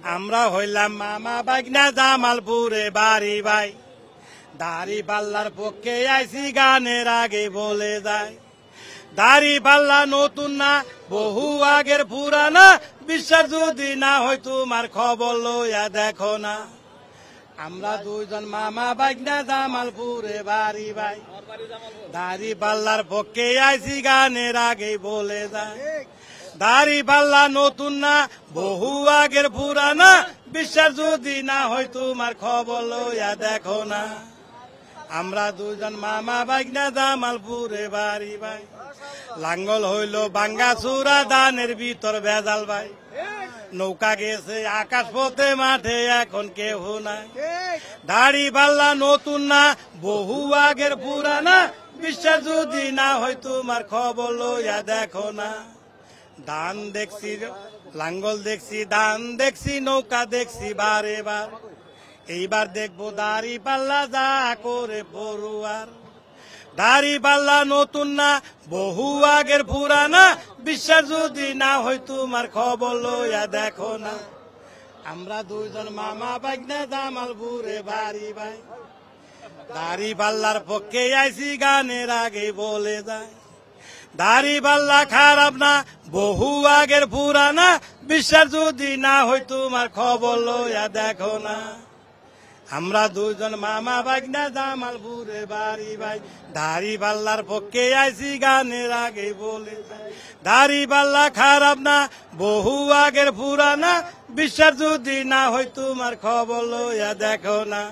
আমরা হইলাম মামা বাগনা জামালপুরে বাড়ি ভাই দাড়ি পাল্লার পক্ষে আইসি গানের আগে বলে যায় দাড়ি পাল্লা নতুন না বহু আগের পুরানা বিশ্বাস যদি না হয় তোমার খবর লইয়া দেখো না আমরা দুইজন মামা বাগনা জামালপুরে বাড়ি ভাই দাড়ি পাল্লার পক্ষে আইসি গানের আগে বলে যায় দাড়ি পাল্লা নতুন না বহু আগের পুরানা বিশ্বাস যদি না হয় তোমার খবর লইয়া দেখো না আমরা দুজন মামা বাগনা জামালপুরে বাড়ি ভাই লাঙ্গল হইল বাঙ্গা চূড়া ধানের ভিতর ভেজাল ভাই নৌকা গেছে আকাশ পথে মাঠে এখন কেউ নাই দাড়ি পাল্লা নতুন না বহু আগের পুরানা বিশ্বাস যদি না হয় তোমার খবর লইয়া দেখো না ধান দেখছি লাঙ্গল দেখছি ধান দেখছি নৌকা দেখছি বারে বার এইবার দেখবো দাড়ি পাল্লা যা করে পড়ুয়ার দাড়ি পাল্লা নতুন না বহু আগের পুরানা বিশ্বাস যদি না হয় তোমার খবর লইয়া দেখো না আমরা দুইজন মামা বাগনা জামালপুরে বাড়ি ভাই দাড়ি পাল্লার পক্ষে আইসি গানের আগে বলে যায় দাড়ি পাল্লা খারাপ না বহু আগের পুরানা বিশ্বাস যদি না হয় তোমার খবর লইয়া দেখো না আমরা দুইজন মামা বাগনা জামালপুরে বাড়ি ভাই দাড়ি পাল্লার পক্ষে আইসি গানের আগে বলে দাড়ি পাল্লা খারাপ না বহু আগের পুরানা বিশ্বাস যদি না হয় তোমার খবর লইয়া দেখো না।